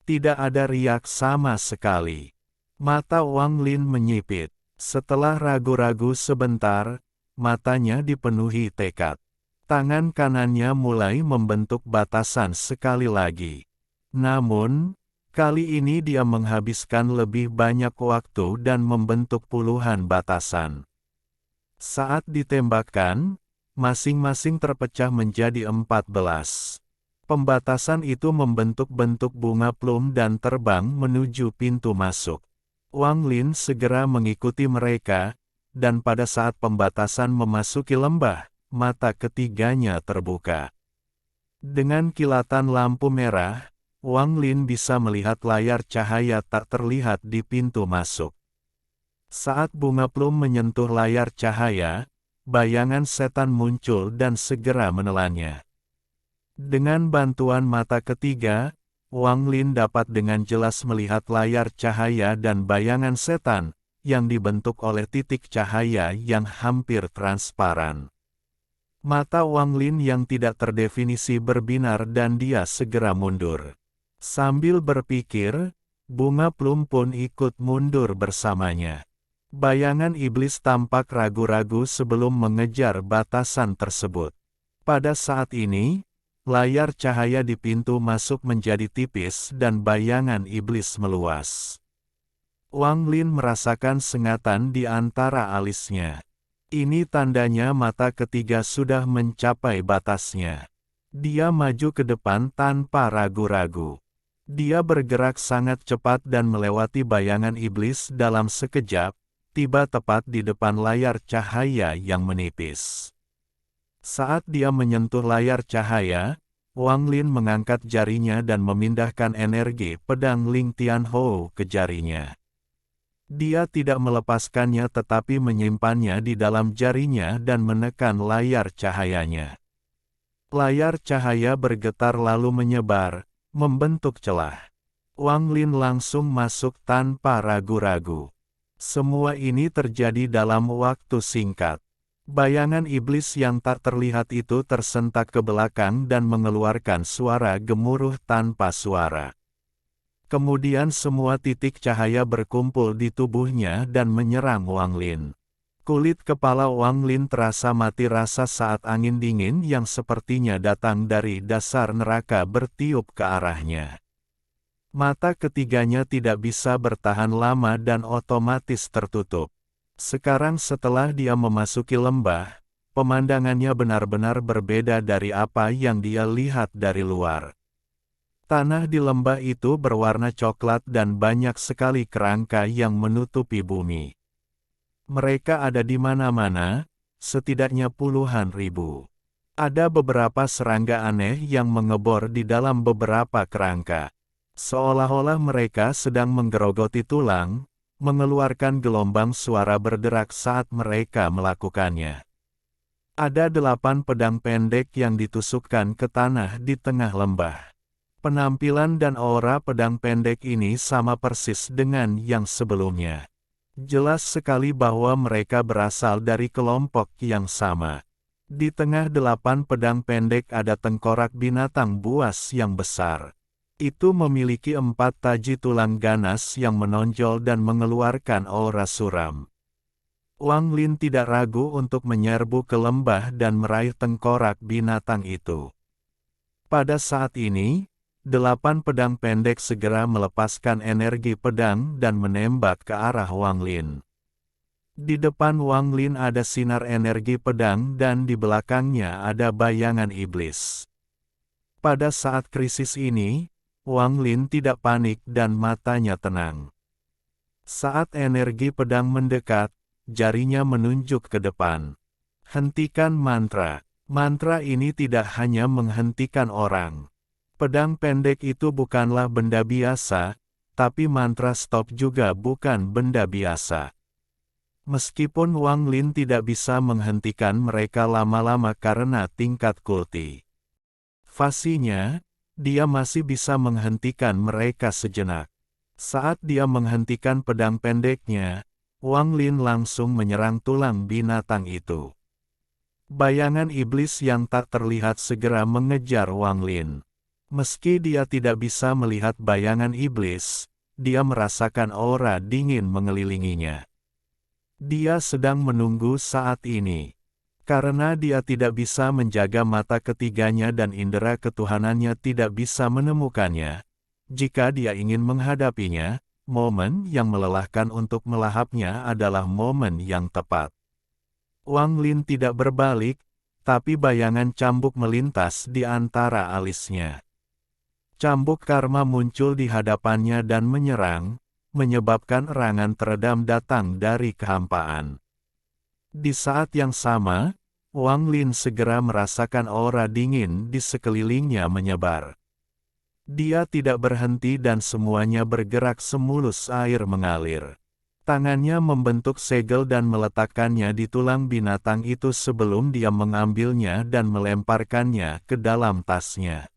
Tidak ada riak sama sekali. Mata Wang Lin menyipit. Setelah ragu-ragu sebentar, matanya dipenuhi tekad. Tangan kanannya mulai membentuk batasan sekali lagi. Namun, kali ini dia menghabiskan lebih banyak waktu dan membentuk puluhan batasan. Saat ditembakkan, masing-masing terpecah menjadi 14. Pembatasan itu membentuk bentuk bunga plum dan terbang menuju pintu masuk. Wang Lin segera mengikuti mereka, dan pada saat pembatasan memasuki lembah, mata ketiganya terbuka. Dengan kilatan lampu merah, Wang Lin bisa melihat layar cahaya tak terlihat di pintu masuk. Saat bunga plum menyentuh layar cahaya, bayangan setan muncul dan segera menelannya. Dengan bantuan mata ketiga, Wang Lin dapat dengan jelas melihat layar cahaya dan bayangan setan, yang dibentuk oleh titik cahaya yang hampir transparan. Mata Wang Lin yang tidak terdefinisi berbinar dan dia segera mundur. Sambil berpikir, bunga plum pun ikut mundur bersamanya. Bayangan iblis tampak ragu-ragu sebelum mengejar batasan tersebut. Pada saat ini, layar cahaya di pintu masuk menjadi tipis dan bayangan iblis meluas. Wang Lin merasakan sengatan di antara alisnya. Ini tandanya mata ketiga sudah mencapai batasnya. Dia maju ke depan tanpa ragu-ragu. Dia bergerak sangat cepat dan melewati bayangan iblis dalam sekejap, tiba tepat di depan layar cahaya yang menipis. Saat dia menyentuh layar cahaya, Wang Lin mengangkat jarinya dan memindahkan energi pedang Ling Tianhou ke jarinya. Dia tidak melepaskannya tetapi menyimpannya di dalam jarinya dan menekan layar cahayanya. Layar cahaya bergetar lalu menyebar, membentuk celah. Wang Lin langsung masuk tanpa ragu-ragu. Semua ini terjadi dalam waktu singkat. Bayangan iblis yang tak terlihat itu tersentak ke belakang dan mengeluarkan suara gemuruh tanpa suara. Kemudian semua titik cahaya berkumpul di tubuhnya dan menyerang Wang Lin. Kulit kepala Wang Lin terasa mati rasa saat angin dingin yang sepertinya datang dari dasar neraka bertiup ke arahnya. Mata ketiganya tidak bisa bertahan lama dan otomatis tertutup. Sekarang setelah dia memasuki lembah, pemandangannya benar-benar berbeda dari apa yang dia lihat dari luar. Tanah di lembah itu berwarna coklat dan banyak sekali kerangka yang menutupi bumi. Mereka ada di mana-mana, setidaknya puluhan ribu. Ada beberapa serangga aneh yang mengebor di dalam beberapa kerangka. Seolah-olah mereka sedang menggerogoti tulang, mengeluarkan gelombang suara berderak saat mereka melakukannya. Ada 8 pedang pendek yang ditusukkan ke tanah di tengah lembah. Penampilan dan aura pedang pendek ini sama persis dengan yang sebelumnya. Jelas sekali bahwa mereka berasal dari kelompok yang sama. Di tengah 8 pedang pendek ada tengkorak binatang buas yang besar. Itu memiliki 4 taji tulang ganas yang menonjol dan mengeluarkan aura suram. Wang Lin tidak ragu untuk menyerbu ke lembah dan meraih tengkorak binatang itu. Pada saat ini, 8 pedang pendek segera melepaskan energi pedang dan menembak ke arah Wang Lin. Di depan Wang Lin ada sinar energi pedang dan di belakangnya ada bayangan iblis. Pada saat krisis ini, Wang Lin tidak panik dan matanya tenang. Saat energi pedang mendekat, jarinya menunjuk ke depan. Hentikan mantra. Mantra ini tidak hanya menghentikan orang. Pedang pendek itu bukanlah benda biasa, tapi mantra stop juga bukan benda biasa. Meskipun Wang Lin tidak bisa menghentikan mereka lama-lama karena tingkat kulti fasinya, dia masih bisa menghentikan mereka sejenak. Saat dia menghentikan pedang pendeknya, Wang Lin langsung menyerang tulang binatang itu. Bayangan iblis yang tak terlihat segera mengejar Wang Lin. Meski dia tidak bisa melihat bayangan iblis, dia merasakan aura dingin mengelilinginya. Dia sedang menunggu saat ini. Karena dia tidak bisa menjaga mata ketiganya dan indera ketuhanannya tidak bisa menemukannya. Jika dia ingin menghadapinya, momen yang melelahkan untuk melahapnya adalah momen yang tepat. Wang Lin tidak berbalik, tapi bayangan cambuk melintas di antara alisnya. Cambuk karma muncul di hadapannya dan menyerang, menyebabkan erangan teredam datang dari kehampaan. Di saat yang sama, Wang Lin segera merasakan aura dingin di sekelilingnya menyebar. Dia tidak berhenti dan semuanya bergerak semulus air mengalir. Tangannya membentuk segel dan meletakkannya di tulang binatang itu sebelum dia mengambilnya dan melemparkannya ke dalam tasnya.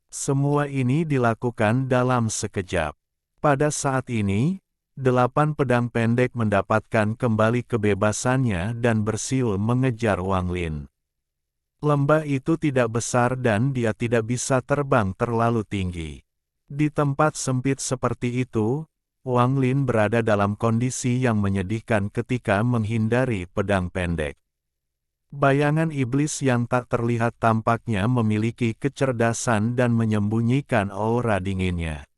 Semua ini dilakukan dalam sekejap. Pada saat ini, 8 pedang pendek mendapatkan kembali kebebasannya dan bersiul mengejar Wang Lin. Lembah itu tidak besar dan dia tidak bisa terbang terlalu tinggi. Di tempat sempit seperti itu, Wang Lin berada dalam kondisi yang menyedihkan ketika menghindari pedang pendek. Bayangan iblis yang tak terlihat tampaknya memiliki kecerdasan dan menyembunyikan aura dinginnya.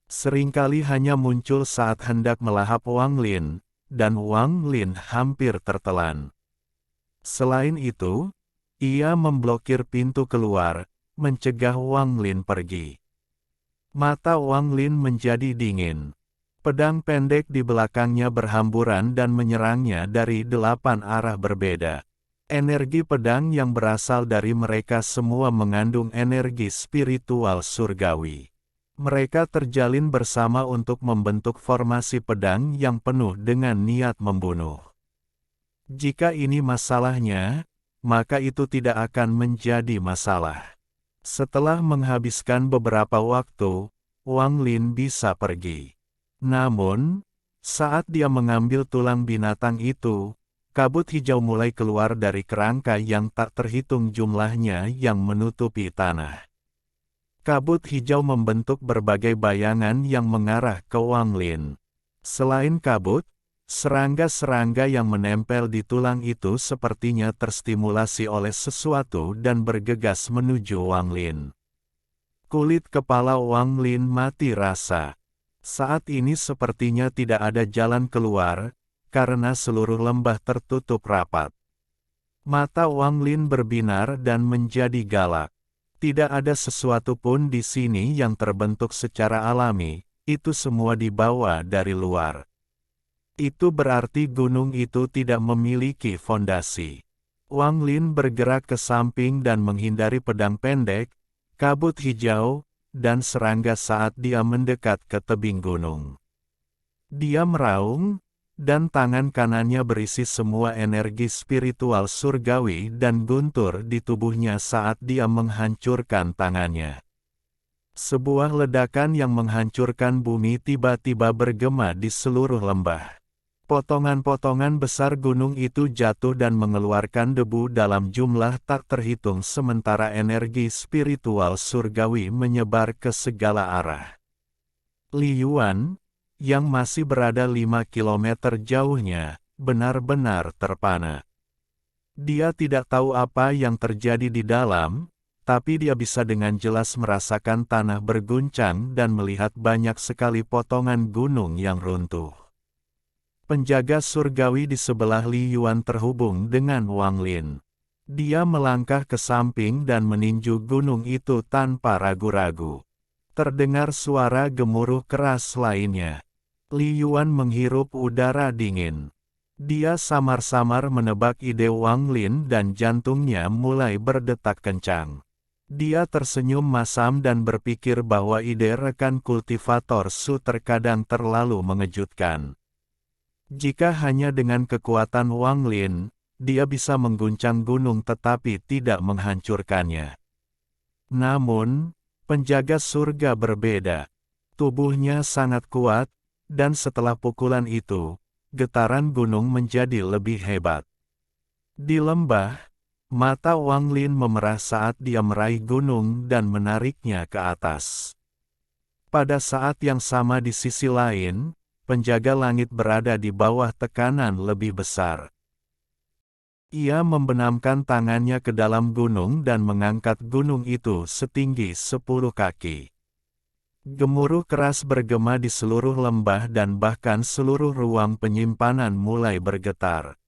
Seringkali hanya muncul saat hendak melahap Wang Lin, dan Wang Lin hampir tertelan. Selain itu, ia memblokir pintu keluar, mencegah Wang Lin pergi. Mata Wang Lin menjadi dingin. Pedang pendek di belakangnya berhamburan dan menyerangnya dari 8 arah berbeda. Energi pedang yang berasal dari mereka semua mengandung energi spiritual surgawi. Mereka terjalin bersama untuk membentuk formasi pedang yang penuh dengan niat membunuh. Jika ini masalahnya, maka itu tidak akan menjadi masalah. Setelah menghabiskan beberapa waktu, Wang Lin bisa pergi. Namun, saat dia mengambil tulang binatang itu, kabut hijau mulai keluar dari kerangka yang tak terhitung jumlahnya yang menutupi tanah. Kabut hijau membentuk berbagai bayangan yang mengarah ke Wang Lin. Selain kabut, serangga-serangga yang menempel di tulang itu sepertinya terstimulasi oleh sesuatu dan bergegas menuju Wang Lin. Kulit kepala Wang Lin mati rasa. Saat ini sepertinya tidak ada jalan keluar, karena seluruh lembah tertutup rapat. Mata Wang Lin berbinar dan menjadi galak. Tidak ada sesuatu pun di sini yang terbentuk secara alami, itu semua dibawa dari luar. Itu berarti gunung itu tidak memiliki fondasi. Wang Lin bergerak ke samping dan menghindari pedang pendek, kabut hijau, dan serangga saat dia mendekat ke tebing gunung. Dia meraung, dan tangan kanannya berisi semua energi spiritual surgawi dan guntur di tubuhnya saat dia menghancurkan tangannya. Sebuah ledakan yang menghancurkan bumi tiba-tiba bergema di seluruh lembah. Potongan-potongan besar gunung itu jatuh dan mengeluarkan debu dalam jumlah tak terhitung sementara energi spiritual surgawi menyebar ke segala arah. Li Yuan, yang masih berada 5 kilometer jauhnya, benar-benar terpana. Dia tidak tahu apa yang terjadi di dalam, tapi dia bisa dengan jelas merasakan tanah berguncang dan melihat banyak sekali potongan gunung yang runtuh. Penjaga surgawi di sebelah Li Yuan terhubung dengan Wang Lin. Dia melangkah ke samping dan meninju gunung itu tanpa ragu-ragu. Terdengar suara gemuruh keras lainnya. Li Yuan menghirup udara dingin. Dia samar-samar menebak ide Wang Lin dan jantungnya mulai berdetak kencang. Dia tersenyum masam dan berpikir bahwa ide rekan kultivator Su terkadang terlalu mengejutkan. Jika hanya dengan kekuatan Wang Lin, dia bisa mengguncang gunung tetapi tidak menghancurkannya. Namun, penjaga surga berbeda. Tubuhnya sangat kuat, dan setelah pukulan itu, getaran gunung menjadi lebih hebat. Di lembah, mata Wang Lin memerah saat dia meraih gunung dan menariknya ke atas. Pada saat yang sama di sisi lain, penjaga langit berada di bawah tekanan lebih besar. Ia membenamkan tangannya ke dalam gunung dan mengangkat gunung itu setinggi 10 kaki. Gemuruh keras bergema di seluruh lembah dan bahkan seluruh ruang penyimpanan mulai bergetar.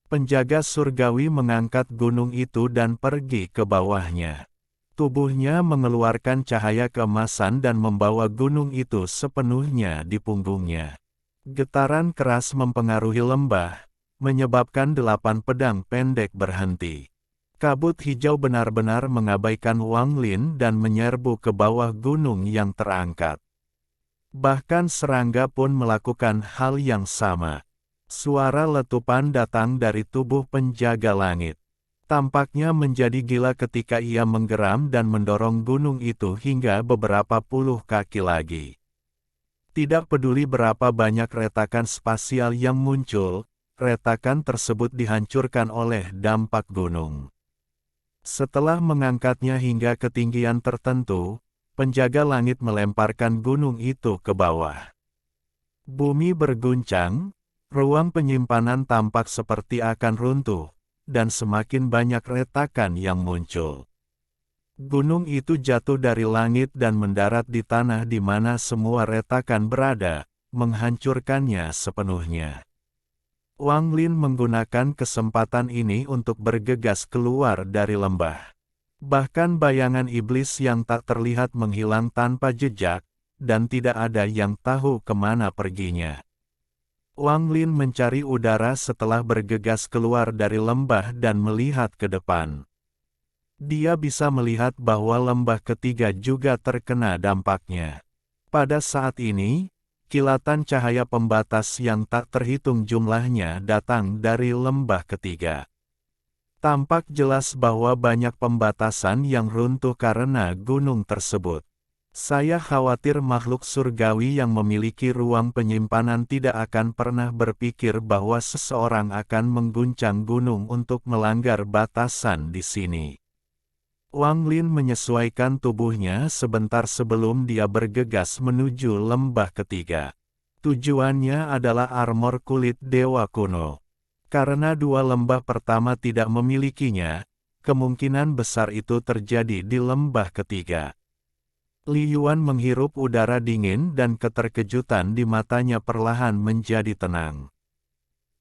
Penjaga surgawi mengangkat gunung itu dan pergi ke bawahnya. Tubuhnya mengeluarkan cahaya keemasan dan membawa gunung itu sepenuhnya di punggungnya. Getaran keras mempengaruhi lembah, menyebabkan 8 pedang pendek berhenti. Kabut hijau benar-benar mengabaikan Wang Lin dan menyerbu ke bawah gunung yang terangkat. Bahkan serangga pun melakukan hal yang sama. Suara letupan datang dari tubuh penjaga langit. Tampaknya menjadi gila ketika ia menggeram dan mendorong gunung itu hingga beberapa puluh kaki lagi. Tidak peduli berapa banyak retakan spasial yang muncul, retakan tersebut dihancurkan oleh dampak gunung. Setelah mengangkatnya hingga ketinggian tertentu, penjaga langit melemparkan gunung itu ke bawah. Bumi berguncang, ruang penyimpanan tampak seperti akan runtuh, dan semakin banyak retakan yang muncul. Gunung itu jatuh dari langit dan mendarat di tanah di mana semua retakan berada, menghancurkannya sepenuhnya. Wang Lin menggunakan kesempatan ini untuk bergegas keluar dari lembah. Bahkan bayangan iblis yang tak terlihat menghilang tanpa jejak, dan tidak ada yang tahu kemana perginya. Wang Lin mencari udara setelah bergegas keluar dari lembah dan melihat ke depan. Dia bisa melihat bahwa lembah ketiga juga terkena dampaknya. Pada saat ini, kilatan cahaya pembatas yang tak terhitung jumlahnya datang dari lembah ketiga. Tampak jelas bahwa banyak pembatasan yang runtuh karena gunung tersebut. Saya khawatir makhluk surgawi yang memiliki ruang penyimpanan tidak akan pernah berpikir bahwa seseorang akan mengguncang gunung untuk melanggar batasan di sini. Wang Lin menyesuaikan tubuhnya sebentar sebelum dia bergegas menuju lembah ketiga. Tujuannya adalah armor kulit dewa kuno. Karena dua lembah pertama tidak memilikinya, kemungkinan besar itu terjadi di lembah ketiga. Li Yuan menghirup udara dingin dan keterkejutan di matanya perlahan menjadi tenang.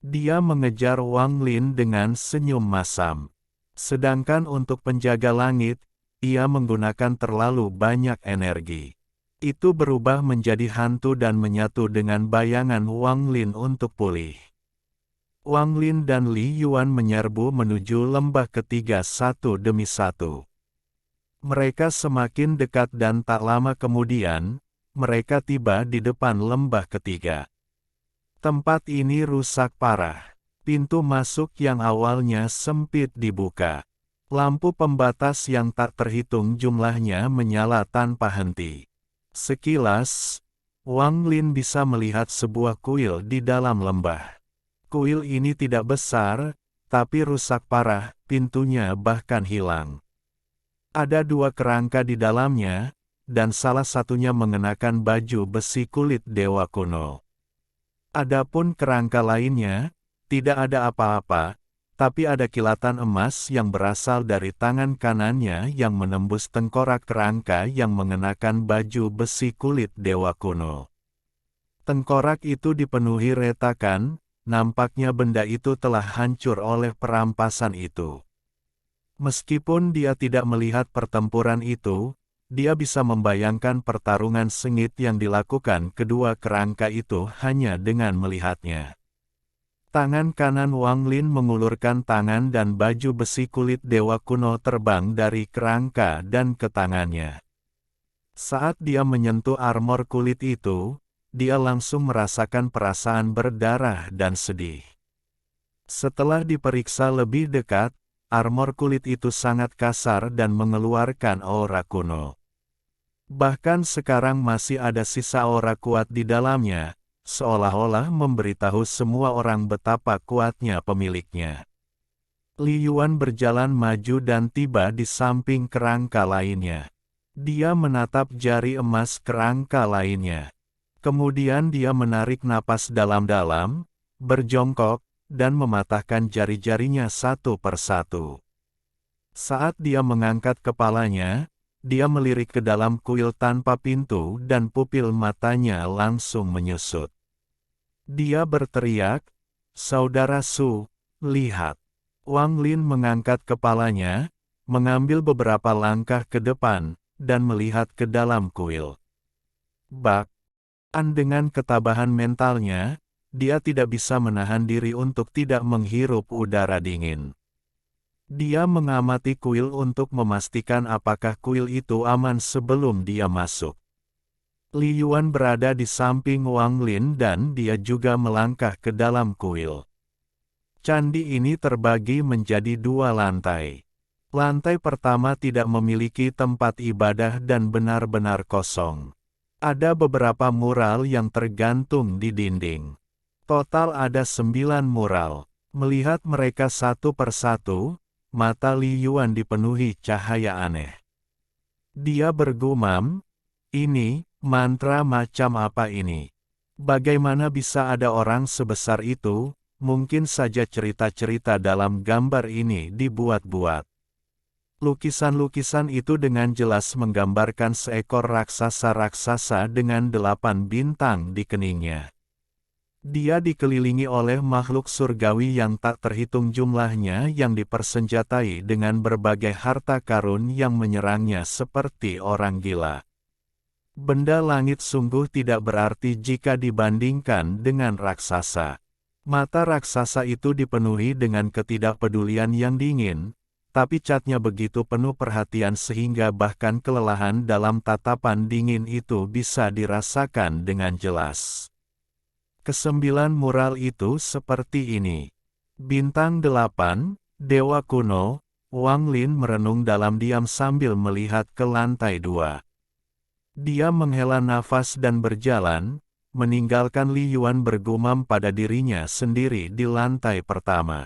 Dia mengejar Wang Lin dengan senyum masam. Sedangkan untuk penjaga langit, ia menggunakan terlalu banyak energi. Itu berubah menjadi hantu dan menyatu dengan bayangan Wang Lin untuk pulih. Wang Lin dan Li Yuan menyerbu menuju lembah ketiga satu demi satu. Mereka semakin dekat dan tak lama kemudian, mereka tiba di depan lembah ketiga. Tempat ini rusak parah. Pintu masuk yang awalnya sempit dibuka. Lampu pembatas yang tak terhitung jumlahnya menyala tanpa henti. Sekilas, Wang Lin bisa melihat sebuah kuil di dalam lembah. Kuil ini tidak besar, tapi rusak parah, pintunya bahkan hilang. Ada dua kerangka di dalamnya, dan salah satunya mengenakan baju besi kulit dewa kuno. Adapun kerangka lainnya, tidak ada apa-apa, tapi ada kilatan emas yang berasal dari tangan kanannya yang menembus tengkorak kerangka yang mengenakan baju besi kulit dewa kuno. Tengkorak itu dipenuhi retakan, nampaknya benda itu telah hancur oleh perampasan itu. Meskipun dia tidak melihat pertempuran itu, dia bisa membayangkan pertarungan sengit yang dilakukan kedua kerangka itu hanya dengan melihatnya. Tangan kanan Wang Lin mengulurkan tangan dan baju besi kulit dewa kuno terbang dari kerangka dan ke tangannya. Saat dia menyentuh armor kulit itu, dia langsung merasakan perasaan berdarah dan sedih. Setelah diperiksa lebih dekat, armor kulit itu sangat kasar dan mengeluarkan aura kuno. Bahkan sekarang masih ada sisa aura kuat di dalamnya, seolah-olah memberitahu semua orang betapa kuatnya pemiliknya. Li Yuan berjalan maju dan tiba di samping kerangka lainnya. Dia menatap jari emas kerangka lainnya. Kemudian dia menarik napas dalam-dalam, berjongkok, dan mematahkan jari-jarinya satu persatu. Saat dia mengangkat kepalanya, dia melirik ke dalam kuil tanpa pintu dan pupil matanya langsung menyusut. Dia berteriak, "Saudara Su, lihat." Wang Lin mengangkat kepalanya, mengambil beberapa langkah ke depan, dan melihat ke dalam kuil. Dengan ketabahan mentalnya, dia tidak bisa menahan diri untuk tidak menghirup udara dingin. Dia mengamati kuil untuk memastikan apakah kuil itu aman sebelum dia masuk. Li Yuan berada di samping Wang Lin dan dia juga melangkah ke dalam kuil. Candi ini terbagi menjadi dua lantai. Lantai pertama tidak memiliki tempat ibadah dan benar-benar kosong. Ada beberapa mural yang tergantung di dinding. Total ada 9 mural. Melihat mereka satu persatu, mata Li Yuan dipenuhi cahaya aneh. Dia bergumam, "Ini, mantra macam apa ini? Bagaimana bisa ada orang sebesar itu? Mungkin saja cerita-cerita dalam gambar ini dibuat-buat." Lukisan-lukisan itu dengan jelas menggambarkan seekor raksasa-raksasa dengan 8 bintang di keningnya. Dia dikelilingi oleh makhluk surgawi yang tak terhitung jumlahnya yang dipersenjatai dengan berbagai harta karun yang menyerangnya seperti orang gila. Benda langit sungguh tidak berarti jika dibandingkan dengan raksasa. Mata raksasa itu dipenuhi dengan ketidakpedulian yang dingin, tapi catnya begitu penuh perhatian sehingga bahkan kelelahan dalam tatapan dingin itu bisa dirasakan dengan jelas. Kesembilan mural itu seperti ini. Bintang 8, Dewa Kuno. Wang Lin merenung dalam diam sambil melihat ke lantai 2. Dia menghela nafas dan berjalan, meninggalkan Li Yuan bergumam pada dirinya sendiri di lantai pertama.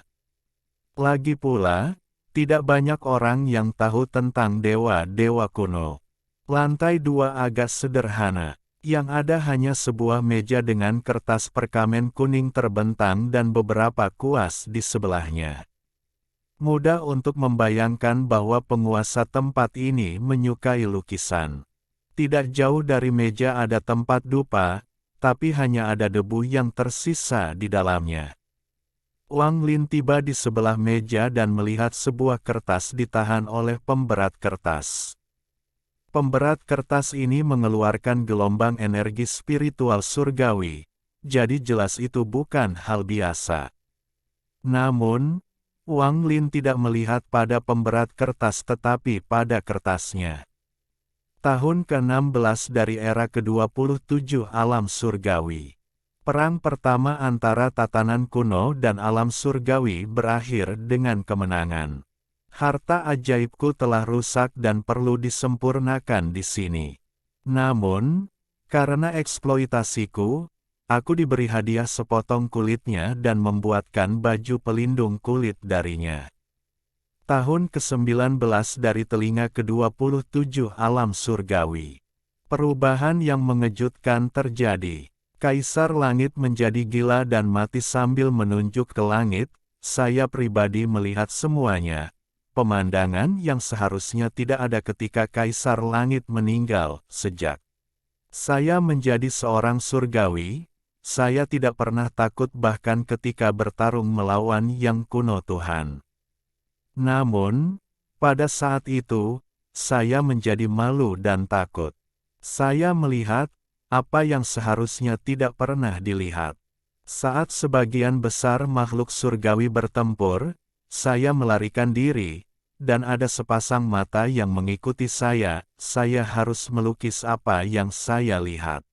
Lagi pula, tidak banyak orang yang tahu tentang dewa-dewa kuno. Lantai 2 agak sederhana. Yang ada hanya sebuah meja dengan kertas perkamen kuning terbentang dan beberapa kuas di sebelahnya. Mudah untuk membayangkan bahwa penguasa tempat ini menyukai lukisan. Tidak jauh dari meja ada tempat dupa, tapi hanya ada debu yang tersisa di dalamnya. Wang Lin tiba di sebelah meja dan melihat sebuah kertas ditahan oleh pemberat kertas. Pemberat kertas ini mengeluarkan gelombang energi spiritual surgawi, jadi jelas itu bukan hal biasa. Namun, Wang Lin tidak melihat pada pemberat kertas tetapi pada kertasnya. Tahun ke-16 dari era ke-27 alam surgawi. Perang pertama antara tatanan kuno dan alam surgawi berakhir dengan kemenangan. Harta ajaibku telah rusak dan perlu disempurnakan di sini. Namun, karena eksploitasiku, aku diberi hadiah sepotong kulitnya dan membuatkan baju pelindung kulit darinya. Tahun ke-19 dari telinga ke-27 alam surgawi. Perubahan yang mengejutkan terjadi. Kaisar Langit menjadi gila dan mati sambil menunjuk ke langit. Saya pribadi melihat semuanya. Pemandangan yang seharusnya tidak ada ketika Kaisar Langit meninggal. Sejak saya menjadi seorang surgawi, saya tidak pernah takut bahkan ketika bertarung melawan yang kuno Tuhan. Namun, pada saat itu, saya menjadi malu dan takut. Saya melihat apa yang seharusnya tidak pernah dilihat. Saat sebagian besar makhluk surgawi bertempur, saya melarikan diri, dan ada sepasang mata yang mengikuti saya harus melukis apa yang saya lihat.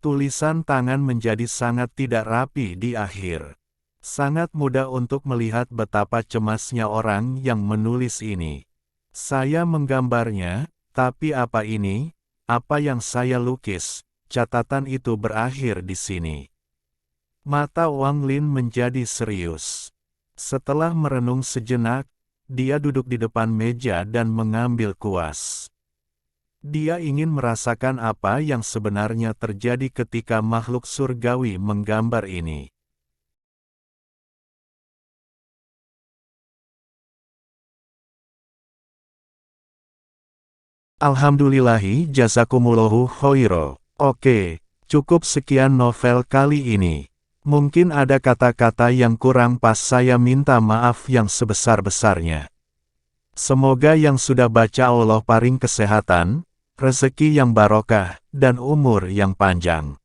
Tulisan tangan menjadi sangat tidak rapi di akhir. Sangat mudah untuk melihat betapa cemasnya orang yang menulis ini. Saya menggambarnya, tapi apa ini? Apa yang saya lukis? Catatan itu berakhir di sini. Mata Wang Lin menjadi serius. Setelah merenung sejenak, dia duduk di depan meja dan mengambil kuas. Dia ingin merasakan apa yang sebenarnya terjadi ketika makhluk surgawi menggambar ini. Alhamdulillahi jazakumullahu khairo. Oke, cukup sekian novel kali ini. Mungkin ada kata-kata yang kurang pas, saya minta maaf yang sebesar-besarnya. Semoga yang sudah baca Allah paring kesehatan, rezeki yang barokah, dan umur yang panjang.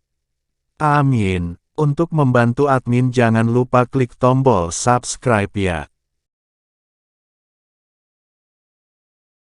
Amin. Untuk membantu admin jangan lupa klik tombol subscribe ya.